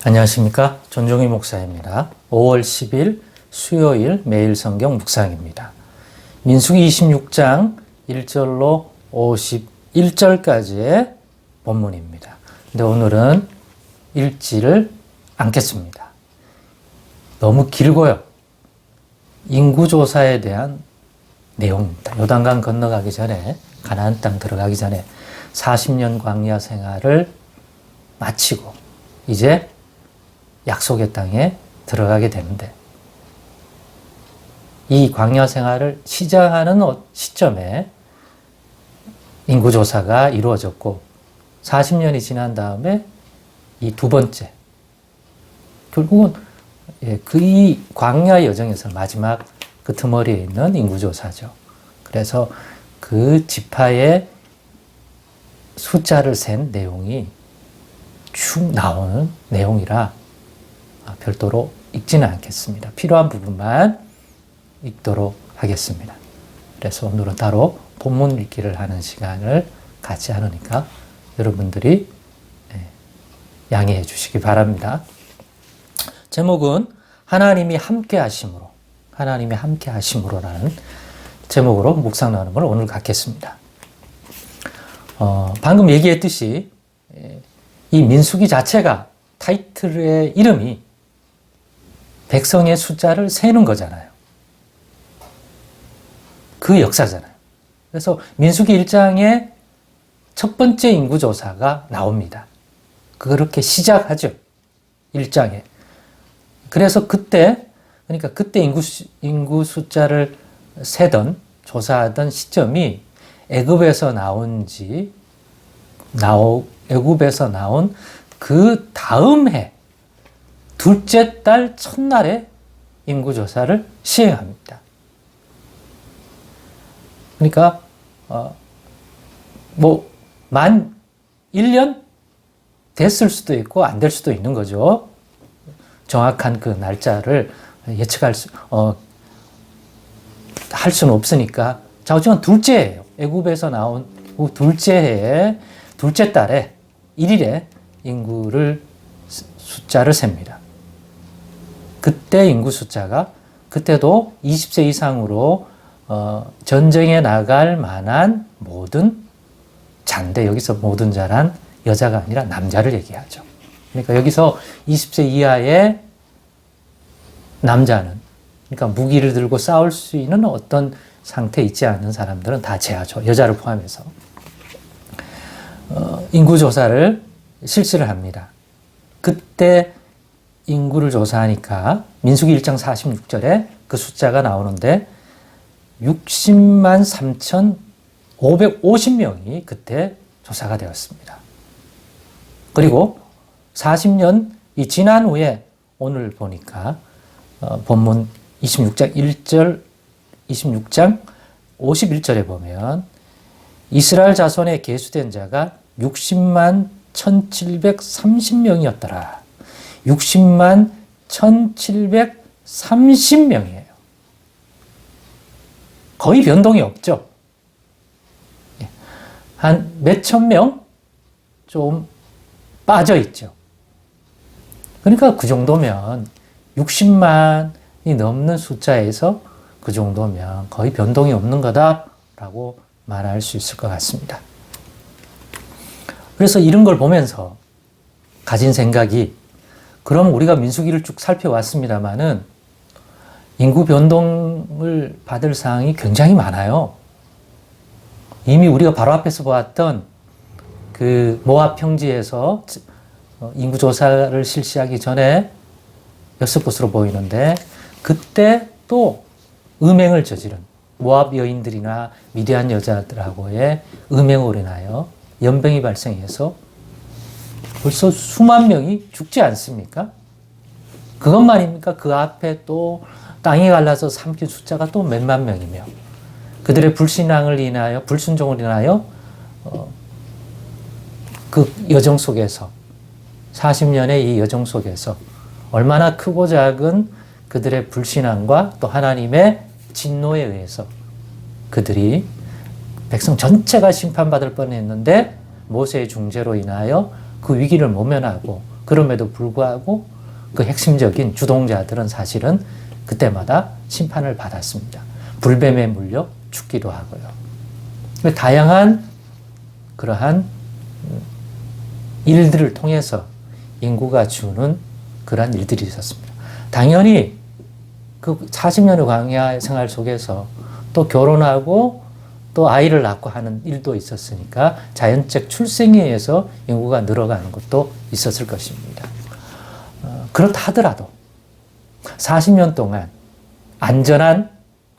안녕하십니까. 전종희 목사입니다. 5월 10일 수요일 매일 성경 묵상입니다. 민수기 26장 1절로 51절까지의 본문입니다. 근데 오늘은 읽지를 않겠습니다. 너무 길고요. 인구조사에 대한 내용입니다. 요단강 건너가기 전에, 가나안 땅 들어가기 전에 40년 광야 생활을 마치고 이제 약속의 땅에 들어가게 되는데, 이 광야 생활을 시작하는 시점에 인구조사가 이루어졌고 40년이 지난 다음에 이 두 번째, 결국은 이 광야 여정에서 마지막 끄트머리에 있는 인구조사죠. 그래서 그 지파의 숫자를 센 내용이 쭉 나오는 내용이라 별도로 읽지는 않겠습니다. 필요한 부분만 읽도록 하겠습니다. 그래서 오늘은 따로 본문 읽기를 하는 시간을 갖지 않으니까 여러분들이 양해해 주시기 바랍니다. 제목은 하나님이 함께 하심으로라는 제목으로 묵상 나누는 걸 오늘 갖겠습니다. 방금 얘기했듯이 이 민수기 자체가, 타이틀의 이름이 백성의 숫자를 세는 거잖아요. 그 역사잖아요. 그래서 민수기 1장에 첫 번째 인구조사가 나옵니다. 그렇게 시작하죠. 1장에. 그래서 그때 인구 숫자를 조사하던 시점이 애굽에서 나온 그 다음 해, 둘째 달 첫날에 인구조사를 시행합니다. 그러니까, 만 1년 됐을 수도 있고, 안 될 수도 있는 거죠. 정확한 그 날짜를 할 수는 없으니까. 자, 어쨌든 둘째 해예요. 애굽에서 나온 둘째 해에, 둘째 달에 1일에 숫자를 셉니다. 그때 인구 숫자가, 그때도 20세 이상으로 전쟁에 나갈 만한 모든 자인데, 여기서 모든 자란 여자가 아니라 남자를 얘기하죠. 그러니까 여기서 20세 이하의 남자는, 그러니까 무기를 들고 싸울 수 있는 어떤 상태에 있지 않는 사람들은 다 제하죠. 여자를 포함해서. 인구조사를 실시를 합니다. 그때 인구를 조사하니까 민수기 1장 46절에 그 숫자가 나오는데 60만 3,550명이 그때 조사가 되었습니다. 그리고 40년이 지난 후에 오늘 보니까 본문 26장 51절에 보면 이스라엘 자손에 계수된 자가 60만 1,730명이었더라. 60만 1,730명이에요. 거의 변동이 없죠. 한 몇천 명 좀 빠져 있죠. 그러니까 그 정도면 60만이 넘는 숫자에서 그 정도면 거의 변동이 없는 거다라고 말할 수 있을 것 같습니다. 그래서 이런 걸 보면서 가진 생각이, 그럼 우리가 민수기를 쭉 살펴왔습니다마는 인구 변동을 받을 사항이 굉장히 많아요. 이미 우리가 바로 앞에서 보았던 그 모압 평지에서 인구조사를 실시하기 전에 여섯 곳으로 보이는데, 그때 또 음행을 저지른 모압 여인들이나 미디안 여자들하고의 음행으로 인하여 연병이 발생해서 벌써 수만 명이 죽지 않습니까? 그것만입니까? 그 앞에 또 땅이 갈라서 삼킨 숫자가 또 몇만 명이며, 그들의 불신앙을 인하여, 불순종을 인하여 그 여정 속에서, 40년의 이 여정 속에서 얼마나 크고 작은 그들의 불신앙과 또 하나님의 진노에 의해서 그들이 백성 전체가 심판받을 뻔했는데 모세의 중재로 인하여 그 위기를 모면하고 그럼에도 불구하고 그 핵심적인 주동자들은 사실은 그때마다 심판을 받았습니다. 불뱀에 물려 죽기도 하고요. 다양한 그러한 일들을 통해서 인구가 주는 그러한 일들이 있었습니다. 당연히 그 40년의 광야 생활 속에서 또 결혼하고 또 아이를 낳고 하는 일도 있었으니까 자연적 출생에 의해서 인구가 늘어가는 것도 있었을 것입니다. 그렇다 하더라도 40년 동안 안전한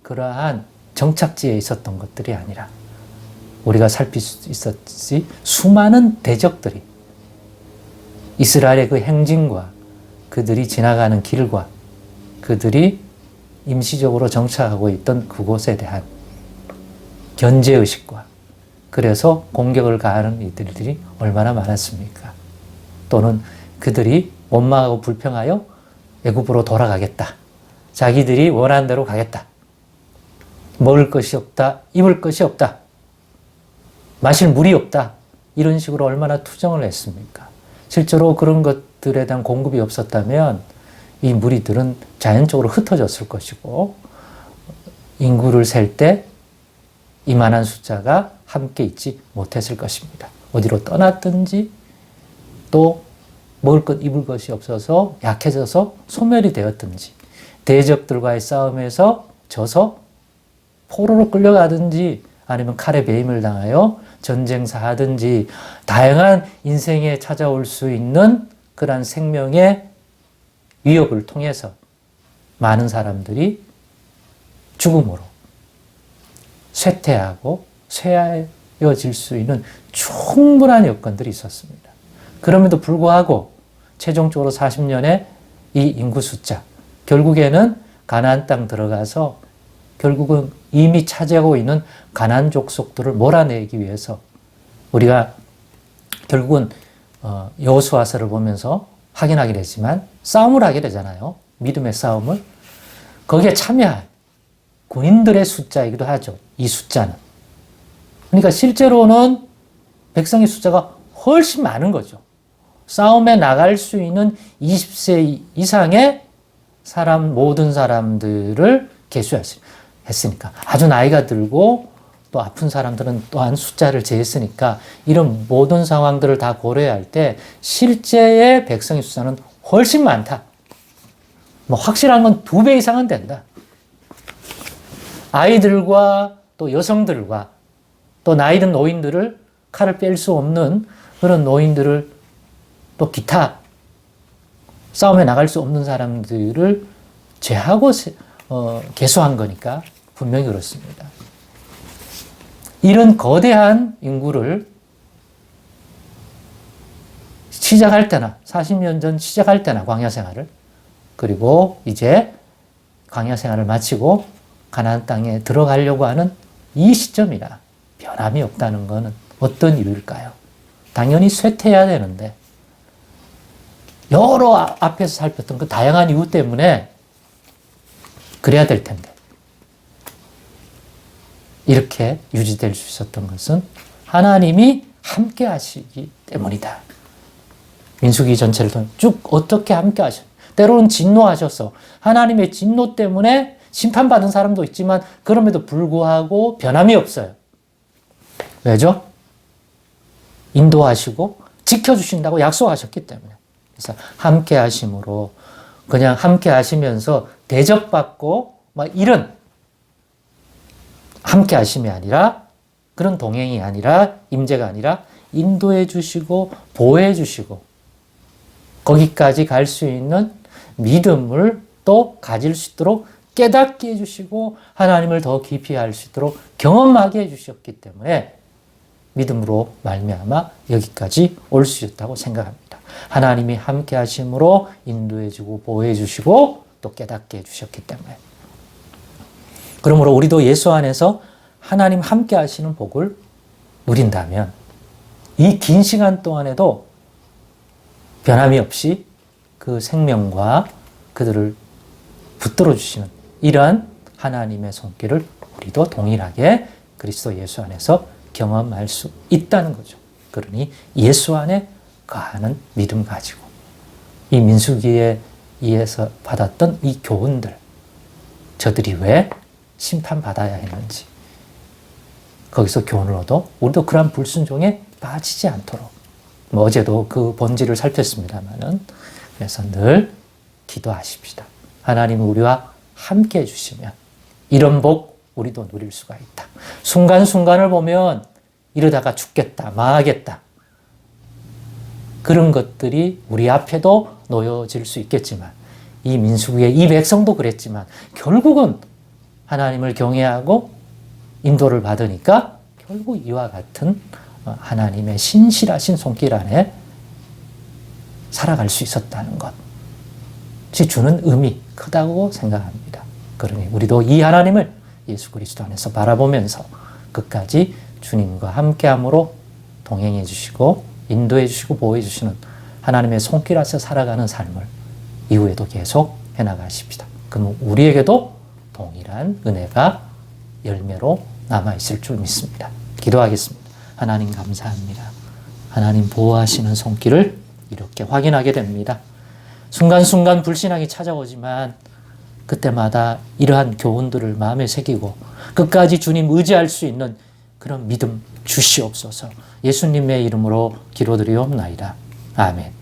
그러한 정착지에 있었던 것들이 아니라 우리가 살필 수 있었지 수많은 대적들이 이스라엘의 그 행진과 그들이 지나가는 길과 그들이 임시적으로 정착하고 있던 그곳에 대한 견제의식과 그래서 공격을 가하는 이들이 얼마나 많았습니까? 또는 그들이 원망하고 불평하여 애굽으로 돌아가겠다. 자기들이 원하는 대로 가겠다. 먹을 것이 없다. 입을 것이 없다. 마실 물이 없다. 이런 식으로 얼마나 투정을 했습니까? 실제로 그런 것들에 대한 공급이 없었다면 이 무리들은 자연적으로 흩어졌을 것이고 인구를 셀 때 이만한 숫자가 함께 있지 못했을 것입니다. 어디로 떠났든지 또 먹을 것, 입을 것이 없어서 약해져서 소멸이 되었든지 대적들과의 싸움에서 져서 포로로 끌려가든지 아니면 칼에 배임을 당하여 전쟁사 하든지 다양한 인생에 찾아올 수 있는 그러한 생명의 위협을 통해서 많은 사람들이 죽음으로 쇠퇴하고 쇠하여질 수 있는 충분한 여건들이 있었습니다. 그럼에도 불구하고 최종적으로 40년의 이 인구 숫자, 결국에는 가나안 땅 들어가서 결국은 이미 차지하고 있는 가나안 족속들을 몰아내기 위해서 우리가 결국은 여호수아서를 보면서 확인하게 되지만 싸움을 하게 되잖아요. 믿음의 싸움을. 거기에 참여할 군인들의 숫자이기도 하죠. 이 숫자는. 그러니까 실제로는 백성의 숫자가 훨씬 많은 거죠. 싸움에 나갈 수 있는 20세 이상의 모든 사람들을 계수했으니까. 아주 나이가 들고 또 아픈 사람들은 또한 숫자를 재했으니까 이런 모든 상황들을 다 고려할 때 실제의 백성의 숫자는 훨씬 많다. 확실한 건 2배 이상은 된다. 아이들과 또 여성들과 또 나이든 노인들을 칼을 뺄 수 없는 그런 노인들을 또 기타 싸움에 나갈 수 없는 사람들을 제하고 계수한 거니까 분명히 그렇습니다. 이런 거대한 인구를 시작할 때나 40년 전 시작할 때나 광야 생활을 그리고 이제 광야 생활을 마치고 가나안 땅에 들어가려고 하는 이 시점이나 변함이 없다는 것은 어떤 이유일까요? 당연히 쇠퇴해야 되는데 여러 앞에서 살폈던 그 다양한 이유 때문에 그래야 될 텐데 이렇게 유지될 수 있었던 것은 하나님이 함께 하시기 때문이다. 민수기 전체를 통해 쭉 어떻게 함께 하셨 때로는 진노하셔서 하나님의 진노 때문에 심판받은 사람도 있지만 그럼에도 불구하고 변함이 없어요. 왜죠? 인도하시고 지켜주신다고 약속하셨기 때문에. 그래서 함께 하심으로 그냥 함께 하시면서 대접받고 이런 함께 하심이 아니라 그런 동행이 아니라 임재가 아니라 인도해 주시고 보호해 주시고 거기까지 갈 수 있는 믿음을 또 가질 수 있도록 깨닫게 해주시고 하나님을 더 깊이 알 수 있도록 경험하게 해주셨기 때문에 믿음으로 말미암아 여기까지 올 수 있다고 생각합니다. 하나님이 함께 하심으로 인도해주고 보호해주시고 또 깨닫게 해주셨기 때문에 그러므로 우리도 예수 안에서 하나님 함께 하시는 복을 누린다면 이 긴 시간 동안에도 변함이 없이 그 생명과 그들을 붙들어 주시는 이러한 하나님의 손길을 우리도 동일하게 그리스도 예수 안에서 경험할 수 있다는 거죠. 그러니 예수 안에 거하는 믿음 가지고 이 민수기에 의해서 받았던 이 교훈들, 저들이 왜 심판받아야 했는지 거기서 교훈을 얻어 우리도 그러한 불순종에 빠지지 않도록, 어제도 그 본질을 살폈습니다만은, 그래서 늘 기도하십시다. 하나님 우리와 함께 해주시면 이런 복 우리도 누릴 수가 있다. 순간순간을 보면 이러다가 죽겠다, 망하겠다, 그런 것들이 우리 앞에도 놓여질 수 있겠지만, 이 민수기의 이 백성도 그랬지만 결국은 하나님을 경외하고 인도를 받으니까 결국 이와 같은 하나님의 신실하신 손길 안에 살아갈 수 있었다는 것이 주는 의미 크다고 생각합니다. 그러니 우리도 이 하나님을 예수 그리스도 안에서 바라보면서 끝까지 주님과 함께함으로 동행해 주시고 인도해 주시고 보호해 주시는 하나님의 손길 아래서 살아가는 삶을 이후에도 계속 해나가십시다. 그럼 우리에게도 동일한 은혜가 열매로 남아있을 줄 믿습니다. 기도하겠습니다. 하나님 감사합니다. 하나님 보호하시는 손길을 이렇게 확인하게 됩니다. 순간순간 불신앙이 찾아오지만 그때마다 이러한 교훈들을 마음에 새기고 끝까지 주님 의지할 수 있는 그런 믿음 주시옵소서. 예수님의 이름으로 기도드리옵나이다. 아멘.